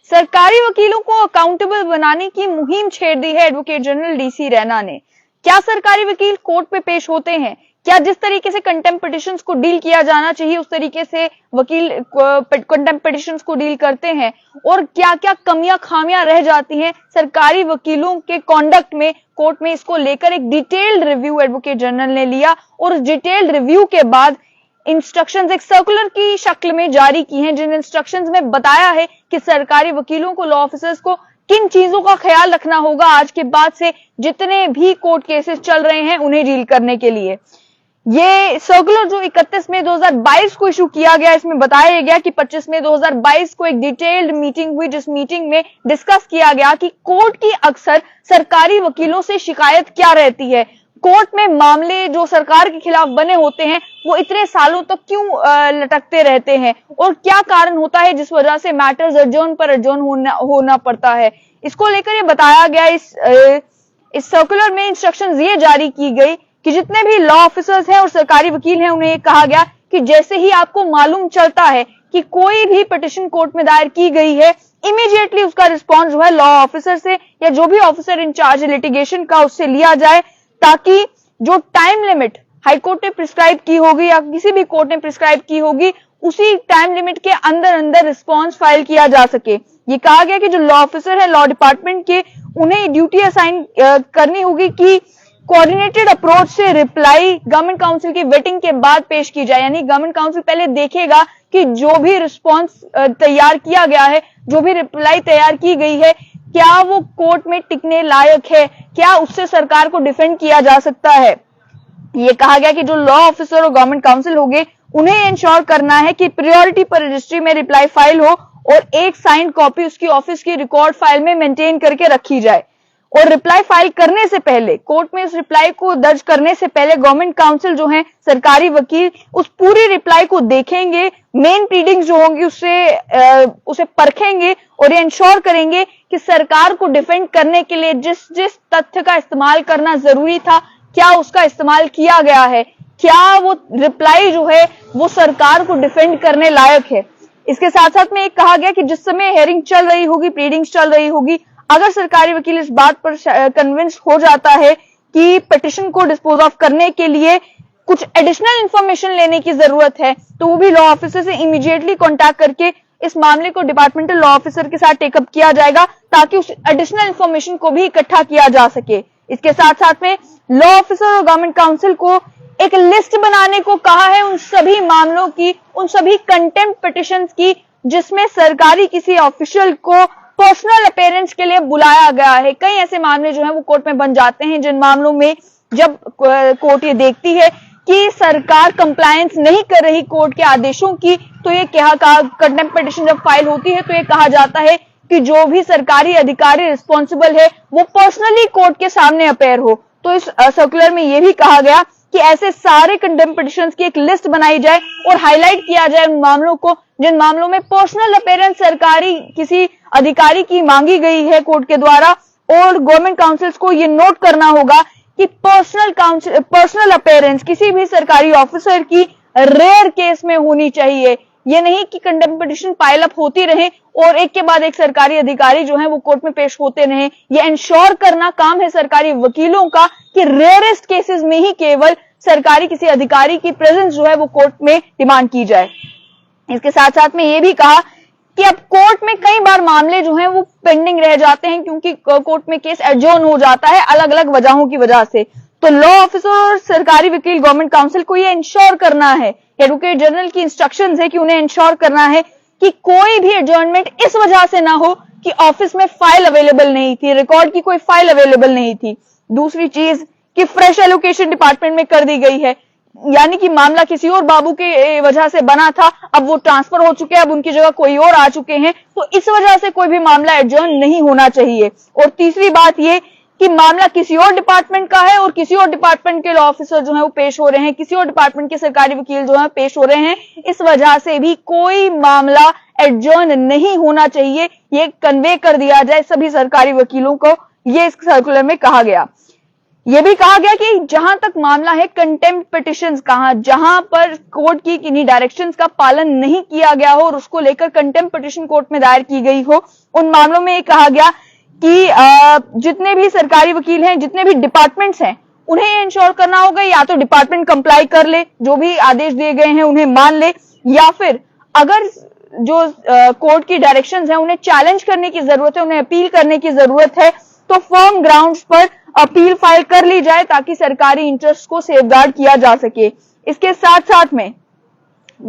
सरकारी वकीलों को अकाउंटेबल बनाने की मुहिम छेड़ दी है एडवोकेट जनरल डीसी रैना ने। क्या सरकारी वकील कोर्ट पे पेश होते हैं? क्या जिस तरीके से कंटेम्प्ट पिटिशंस को डील किया जाना चाहिए उस तरीके से वकील कंटेम्प्ट पिटिशंस को डील करते हैं? और क्या क्या कमियां खामियां रह जाती हैं सरकारी वकीलों के कॉन्डक्ट में कोर्ट में? इसको लेकर एक डिटेल्ड रिव्यू एडवोकेट जनरल ने लिया और उस डिटेल्ड रिव्यू के बाद इंस्ट्रक्शंस एक सर्कुलर की शक्ल में जारी की हैं, जिन इंस्ट्रक्शंस में बताया है कि सरकारी वकीलों को, लॉ ऑफिसर्स को किन चीजों का ख्याल रखना होगा आज के बाद से जितने भी कोर्ट केसेस चल रहे हैं उन्हें डील करने के लिए। ये सर्कुलर जो 31 मई 2022 को इशू किया गया, इसमें बताया गया कि 25 मई 2022 को एक डिटेल्ड मीटिंग हुई, जिस मीटिंग में डिस्कस किया गया कि कोर्ट की अक्सर सरकारी वकीलों से शिकायत क्या रहती है, कोर्ट में मामले जो सरकार के खिलाफ बने होते हैं वो इतने सालों तक क्यों लटकते रहते हैं और क्या कारण होता है जिस वजह से मैटर्स अर्जोन पर अर्जोन होना पड़ता है। इसको लेकर ये बताया गया, इस सर्कुलर में इंस्ट्रक्शंस ये जारी की गई कि जितने भी लॉ ऑफिसर्स हैं और सरकारी वकील हैं उन्हें कहा गया कि जैसे ही आपको मालूम चलता है कि कोई भी पिटिशन कोर्ट में दायर की गई है, इमीडिएटली उसका रिस्पॉन्स जो है लॉ ऑफिसर से या जो भी ऑफिसर इंचार्ज लिटिगेशन का उससे लिया जाए, ताकि जो टाइम लिमिट हाईकोर्ट ने प्रिस्क्राइब की होगी या किसी भी कोर्ट ने प्रिस्क्राइब की होगी उसी टाइम लिमिट के अंदर अंदर रिस्पॉन्स फाइल किया जा सके। ये कहा गया कि जो लॉ ऑफिसर है लॉ डिपार्टमेंट के, उन्हें ड्यूटी असाइन करनी होगी कि कोऑर्डिनेटेड अप्रोच से रिप्लाई गवर्नमेंट काउंसिल की वेटिंग के बाद पेश की जाए। यानी गवर्नमेंट काउंसिल पहले देखेगा कि जो भी रिस्पॉन्स तैयार किया गया है, जो भी रिप्लाई तैयार की गई है, क्या वो कोर्ट में टिकने लायक है, क्या उससे सरकार को डिफेंड किया जा सकता है। ये कहा गया कि जो लॉ ऑफिसर और गवर्नमेंट काउंसिल होंगे उन्हें इंश्योर करना है कि प्रायोरिटी पर रजिस्ट्री में रिप्लाई फाइल हो और एक साइंड कॉपी उसकी ऑफिस की रिकॉर्ड फाइल में मेंटेन करके रखी जाए। और रिप्लाई फाइल करने से पहले, कोर्ट में उस रिप्लाई को दर्ज करने से पहले गवर्नमेंट काउंसिल जो है, सरकारी वकील उस पूरी रिप्लाई को देखेंगे, मेन प्लीडिंग्स जो होंगी उसे परखेंगे और ये इंश्योर करेंगे कि सरकार को डिफेंड करने के लिए जिस जिस तथ्य का इस्तेमाल करना जरूरी था, क्या उसका इस्तेमाल किया गया है, क्या वो रिप्लाई जो है वो सरकार को डिफेंड करने लायक है। इसके साथ साथ में एक कहा गया कि जिस समय हेयरिंग चल रही होगी, प्लीडिंग्स चल रही होगी, अगर सरकारी वकील इस बात पर कन्विंस हो जाता है कि पिटिशन को डिस्पोज ऑफ करने के लिए कुछ एडिशनल इंफॉर्मेशन लेने की जरूरत है, तो वो भी लॉ ऑफिसर से इमीडिएटली कॉन्टैक्ट करके इस मामले को डिपार्टमेंटल लॉ ऑफिसर के साथ टेकअप किया जाएगा ताकि उस एडिशनल इंफॉर्मेशन को भी इकट्ठा किया जा सके। इसके साथ साथ में लॉ ऑफिसर और गवर्नमेंट काउंसिल को एक लिस्ट बनाने को कहा है उन सभी मामलों की, उन सभी कंटेम्प्ट पिटिशंस की जिसमें सरकारी किसी ऑफिशियल को पर्सनल अपीयरेंस के लिए बुलाया गया है। कई ऐसे मामले जो हैं वो कोर्ट में बन जाते हैं जिन मामलों में जब कोर्ट ये देखती है कि सरकार कंप्लायंस नहीं कर रही कोर्ट के आदेशों की, तो ये कंटेम्प्ट पिटिशन जब फाइल होती है तो ये कहा जाता है कि जो भी सरकारी अधिकारी रिस्पॉन्सिबल है वो पर्सनली कोर्ट के सामने अपेयर हो। तो इस सर्कुलर में ये भी कहा गया कि ऐसे सारे कंटेम्प्ट पिटिशंस की एक लिस्ट बनाई जाए और हाईलाइट किया जाए उन मामलों को जिन मामलों में पर्सनल अपीयरेंस सरकारी किसी अधिकारी की मांगी गई है कोर्ट के द्वारा, और गवर्नमेंट काउंसिल्स को ये नोट करना होगा कि पर्सनल अपीयरेंस किसी भी सरकारी ऑफिसर की रेयर केस में होनी चाहिए। ये नहीं कि कंटेम्प्ट पिटिशन पाइल अप होती रहे और एक के बाद एक सरकारी अधिकारी जो है वो कोर्ट में पेश होते रहे। ये इंश्योर करना काम है सरकारी वकीलों का कि रेयरेस्ट केसेस में ही केवल सरकारी किसी अधिकारी की प्रेजेंस जो है वो कोर्ट में डिमांड की जाए। इसके साथ साथ में ये भी कहा कि अब कोर्ट में कई बार मामले जो हैं वो पेंडिंग रह जाते हैं क्योंकि कोर्ट में केस एडजॉर्न हो जाता है अलग अलग वजहों की वजह से। तो लॉ ऑफिसर और सरकारी वकील गवर्नमेंट काउंसिल को ये इंश्योर करना है, एडवोकेट जनरल की इंस्ट्रक्शंस है कि उन्हें इंश्योर करना है कि कोई भी एडजॉर्नमेंट इस वजह से ना हो कि ऑफिस में फाइल अवेलेबल नहीं थी, रिकॉर्ड की कोई फाइल अवेलेबल नहीं थी। दूसरी चीज कि फ्रेश एलोकेशन डिपार्टमेंट में कर दी गई है, यानी कि मामला किसी और बाबू के वजह से बना था, अब वो ट्रांसफर हो चुके हैं, अब उनकी जगह कोई और आ चुके हैं, तो इस वजह से कोई भी मामला एडजॉर्न नहीं होना चाहिए। और तीसरी बात ये कि मामला किसी और डिपार्टमेंट का है और किसी और डिपार्टमेंट के लॉ ऑफिसर जो है वो पेश हो रहे हैं, किसी और डिपार्टमेंट के सरकारी वकील जो है पेश हो रहे हैं, इस वजह से भी कोई मामला एडजॉर्न नहीं होना चाहिए। ये कन्वे कर दिया जाए सभी सरकारी वकीलों को, ये इस सर्कुलर में कहा गया। ये भी कहा गया कि जहां तक मामला है कंटेम्प्ट पिटिशंस का, जहां पर कोर्ट की किन्हीं डायरेक्शंस का पालन नहीं किया गया हो और उसको लेकर कंटेम्प्ट पिटिशन कोर्ट में दायर की गई हो, उन मामलों में ये कहा गया कि जितने भी सरकारी वकील हैं, जितने भी डिपार्टमेंट्स हैं, उन्हें ये इंश्योर करना होगा या तो डिपार्टमेंट कंप्लाई कर ले, जो भी आदेश दिए गए हैं उन्हें मान ले, या फिर अगर जो कोर्ट की डायरेक्शंस हैं उन्हें चैलेंज करने की जरूरत है, उन्हें अपील करने की जरूरत है, तो फर्म ग्राउंड्स पर अपील फाइल कर ली जाए ताकि सरकारी इंटरेस्ट को सेफगार्ड किया जा सके। इसके साथ साथ में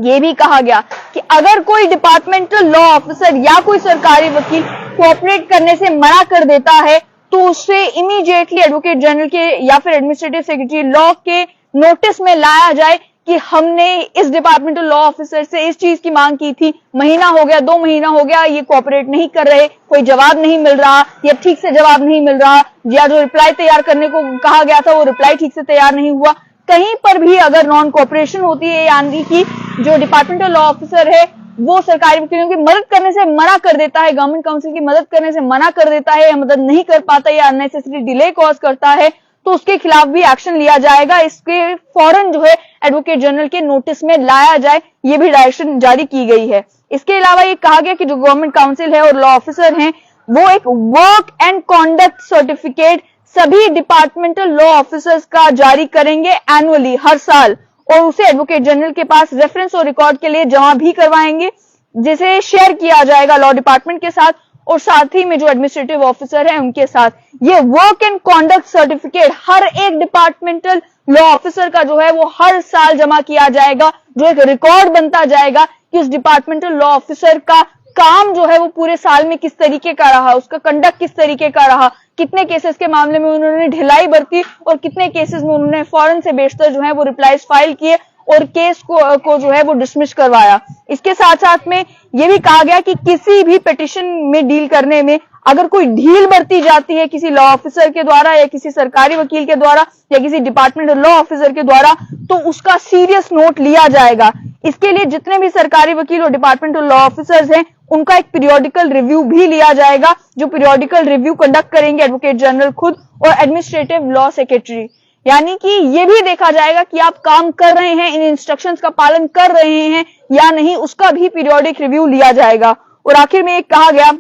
यह भी कहा गया कि अगर कोई डिपार्टमेंटल लॉ ऑफिसर या कोई सरकारी वकील कोऑपरेट करने से मना कर देता है तो उससे इमीडिएटली एडवोकेट जनरल के या फिर एडमिनिस्ट्रेटिव सेक्रेटरी लॉ के नोटिस में लाया जाए कि हमने इस डिपार्टमेंटल लॉ ऑफिसर से इस चीज की मांग की थी, महीना हो गया, 2 महीना हो गया, ये कोऑपरेट नहीं कर रहे, कोई जवाब नहीं मिल रहा या ठीक से जवाब नहीं मिल रहा, या जो रिप्लाई तैयार करने को कहा गया था वो रिप्लाई ठीक से तैयार नहीं हुआ। कहीं पर भी अगर नॉन कोऑपरेशन होती है, यानी कि जो डिपार्टमेंटल लॉ ऑफिसर है वो सरकारी वकीलों की मदद करने से मना कर देता है, गवर्नमेंट काउंसिल की मदद करने से मना कर देता है, या मदद नहीं कर पाता या अननेसेसरी डिले कॉज करता है, तो उसके खिलाफ भी एक्शन लिया जाएगा। इसके फौरन जो है एडवोकेट जनरल के नोटिस में लाया जाए, ये भी डायरेक्शन जारी की गई है। इसके अलावा ये कहा गया कि जो गवर्नमेंट काउंसिल है और लॉ ऑफिसर हैं वो एक वर्क एंड कॉन्डक्ट सर्टिफिकेट सभी डिपार्टमेंटल लॉ ऑफिसर्स का जारी करेंगे एनुअली, हर साल, और उसे एडवोकेट जनरल के पास रेफरेंस और रिकॉर्ड के लिए जमा भी करवाएंगे, जिसे शेयर किया जाएगा लॉ डिपार्टमेंट के साथ और साथ ही में जो एडमिनिस्ट्रेटिव ऑफिसर है उनके साथ। ये वर्क एंड कॉन्डक्ट सर्टिफिकेट हर एक डिपार्टमेंटल लॉ ऑफिसर का जो है वो हर साल जमा किया जाएगा, जो एक रिकॉर्ड बनता जाएगा कि उस डिपार्टमेंटल लॉ ऑफिसर का काम जो है वो पूरे साल में किस तरीके का रहा, उसका कंडक्ट किस तरीके का रहा, कितने केसेस के मामले में उन्होंने ढिलाई बरती और कितने केसेस में उन्होंने फौरन से बेशतर जो है वो रिप्लाईज फाइल किए और केस को जो है वो डिसमिस करवाया। इसके साथ साथ में ये भी कहा गया कि किसी भी पिटिशन में डील करने में अगर कोई ढील बरती जाती है किसी लॉ ऑफिसर के द्वारा या किसी सरकारी वकील के द्वारा या किसी डिपार्टमेंटल लॉ ऑफिसर के द्वारा, तो उसका सीरियस नोट लिया जाएगा। इसके लिए जितने भी सरकारी वकील और डिपार्टमेंटल लॉ ऑफिसर्स हैं उनका एक पीरियोडिकल रिव्यू भी लिया जाएगा, जो पीरियोडिकल रिव्यू कंडक्ट करेंगे एडवोकेट जनरल खुद और एडमिनिस्ट्रेटिव लॉ सेक्रेटरी। यानी कि ये भी देखा जाएगा कि आप काम कर रहे हैं, इन इंस्ट्रक्शंस का पालन कर रहे हैं या नहीं, उसका भी पीरियोडिक रिव्यू लिया जाएगा। और आखिर में एक कहा गया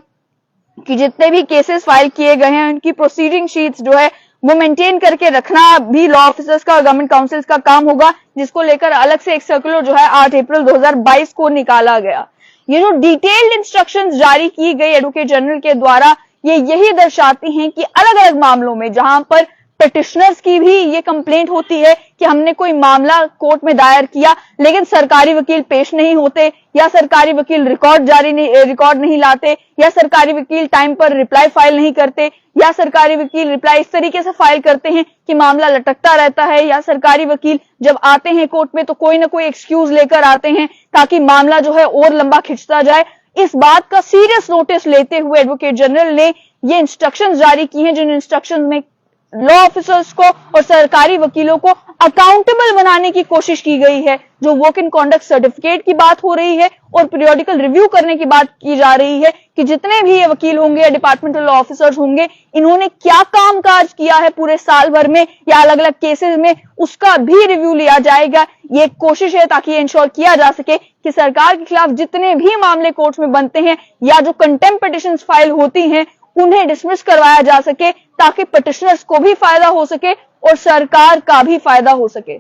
कि जितने भी केसेस फाइल किए गए हैं उनकी प्रोसीडिंग शीट्स जो है वो मेंटेन करके रखना भी लॉ ऑफिसर्स का और गवर्नमेंट काउंसिल्स का काम होगा, जिसको लेकर अलग से एक सर्कुलर जो है 8 अप्रैल 2022 को निकाला गया। ये जो डिटेल्ड इंस्ट्रक्शंस जारी की गई एडवोकेट जनरल के द्वारा, ये यही दर्शाती हैं कि अलग अलग मामलों में जहां पर पिटिशनर्स की भी ये कंप्लेंट होती है कि हमने कोई मामला कोर्ट में दायर किया लेकिन सरकारी वकील पेश नहीं होते, या सरकारी वकील रिकॉर्ड नहीं लाते, या सरकारी वकील टाइम पर रिप्लाई फाइल नहीं करते, या सरकारी वकील रिप्लाई इस तरीके से फाइल करते हैं कि मामला लटकता रहता है, या सरकारी वकील जब आते हैं कोर्ट में तो कोई ना कोई एक्सक्यूज लेकर आते हैं ताकि मामला जो है और लंबा खिंचता जाए। इस बात का सीरियस नोटिस लेते हुए एडवोकेट जनरल ने ये इंस्ट्रक्शंस जारी की हैं, जिन इंस्ट्रक्शंस में लॉ ऑफिसर्स को और सरकारी वकीलों को अकाउंटेबल बनाने की कोशिश की गई है। जो वर्क इन कॉन्डक्ट सर्टिफिकेट की बात हो रही है और पीरियोडिकल रिव्यू करने की बात की जा रही है कि जितने भी ये वकील होंगे या डिपार्टमेंटल लॉ ऑफिसर्स होंगे, इन्होंने क्या काम काज किया है पूरे साल भर में या अलग अलग केसेस में, उसका भी रिव्यू लिया जाएगा। ये कोशिश है ताकि ये इंश्योर किया जा सके कि सरकार के खिलाफ जितने भी मामले कोर्ट में बनते हैं या जो कंटेम्प्ट पिटिशंस फाइल होती हैं उन्हें डिसमिस करवाया जा सके, ताकि पिटिशनर्स को भी फायदा हो सके और सरकार का भी फायदा हो सके।